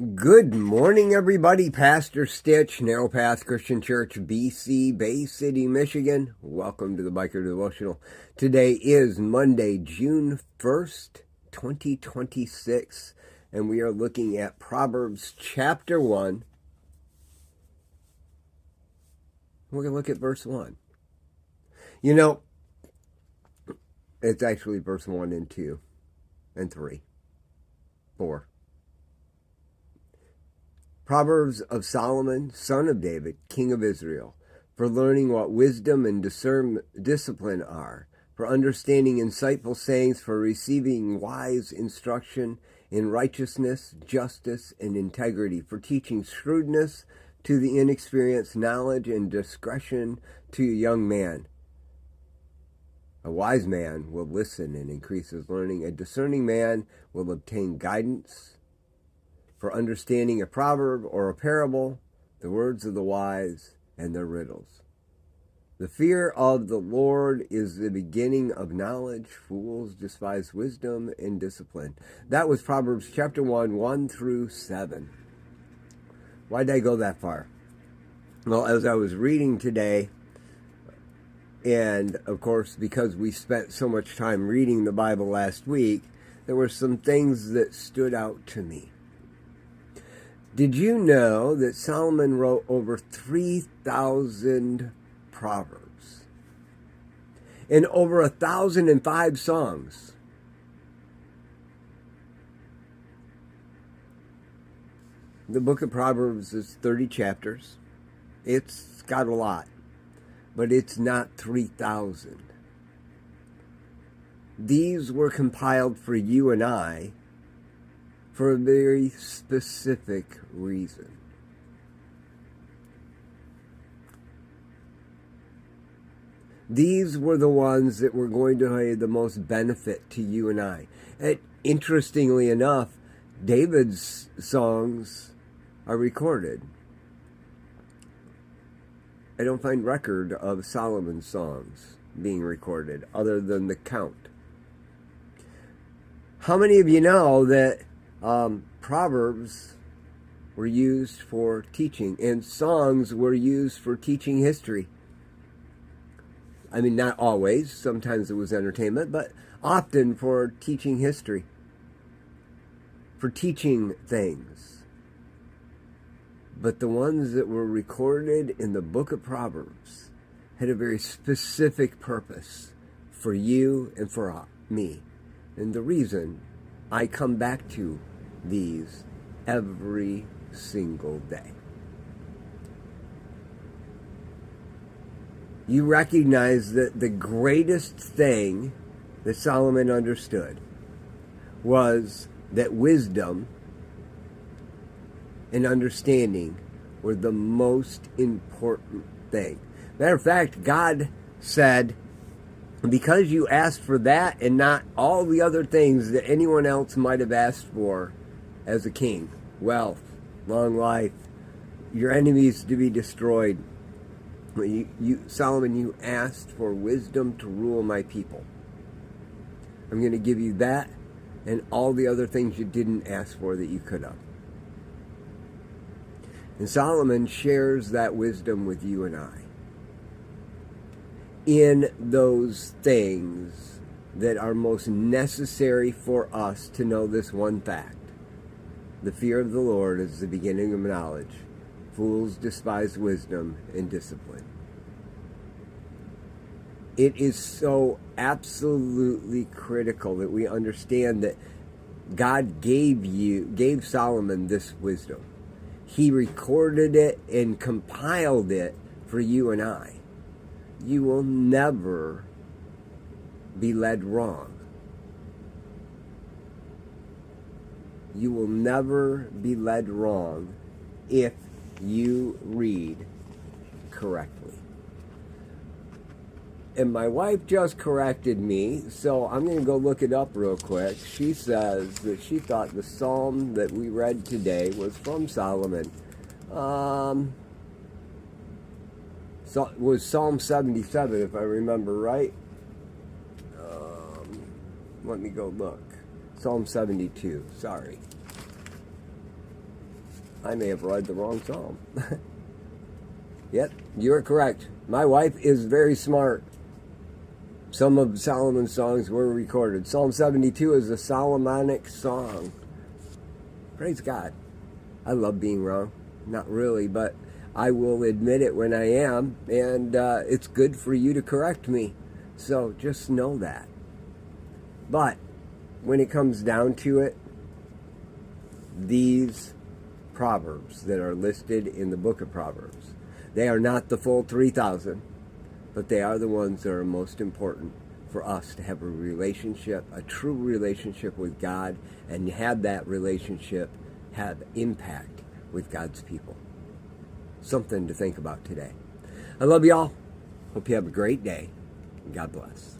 Good morning, everybody. Pastor Stitch, Narrow Path Christian Church, BC, Bay City, Michigan. Welcome to the Biker Devotional. Today is Monday, June 1st, 2026, and we are looking at Proverbs chapter 1. We're going to look at verse 1. You know, it's actually verse 1 and 2 and 3, 4. Proverbs of Solomon, son of David, king of Israel, for learning what wisdom and discipline are, for understanding insightful sayings, for receiving wise instruction in righteousness, justice, and integrity, for teaching shrewdness to the inexperienced, knowledge and discretion to a young man. A wise man will listen and increase his learning. A discerning man will obtain guidance. For understanding a proverb or a parable, the words of the wise and their riddles. The fear of the Lord is the beginning of knowledge. Fools despise wisdom and discipline. That was Proverbs chapter 1, 1 through 7. Why did I go that far? Well, as I was reading today, and of course, because we spent so much time reading the Bible last week, there were some things that stood out to me. Did you know that Solomon wrote over 3,000 proverbs and over 1,005 songs? The book of Proverbs is 30 chapters. It's got a lot, but it's not 3,000. These were compiled for you and I for a very specific reason. These were the ones that were going to have the most benefit to you and I. And interestingly enough, David's songs are recorded. I don't find record of Solomon's songs being recorded other than the count. How many of you know that Proverbs were used for teaching, and songs were used for teaching history? I mean, not always. Sometimes it was entertainment, but often for teaching history, for teaching things. But the ones that were recorded in the book of Proverbs had a very specific purpose for you and for me. And the reason I come back to these every single day. You recognize that the greatest thing that Solomon understood was that wisdom and understanding were the most important thing. Matter of fact, God said, because you asked for that and not all the other things that anyone else might have asked for as a king, wealth, long life, your enemies to be destroyed, Solomon, you asked for wisdom to rule my people. I'm going to give you that and all the other things you didn't ask for that you could have. And Solomon shares that wisdom with you and I in those things that are most necessary for us to know this one fact. The fear of the Lord is the beginning of knowledge. Fools despise wisdom and discipline. It is so absolutely critical that we understand that God gave Solomon this wisdom. He recorded it and compiled it for you and I. You will never be led wrong. You will never be led wrong if you read correctly. And my wife just corrected me, so I'm going to go look it up real quick. She says that she thought the psalm that we read today was from Solomon. So it was Psalm 77, if I remember right. Let me go look. Psalm 72, sorry. I may have read the wrong psalm. Yep, you are correct. My wife is very smart. Some of Solomon's songs were recorded. Psalm 72 is a Solomonic song. Praise God. I love being wrong. Not really, but I will admit it when I am, and it's good for you to correct me. So just know that. But when it comes down to it, these Proverbs that are listed in the book of Proverbs, they are not the full 3,000, but they are the ones that are most important for us to have a relationship, a true relationship with God, and have that relationship have impact with God's people. Something to think about today. I love y'all. Hope you have a great day. God bless.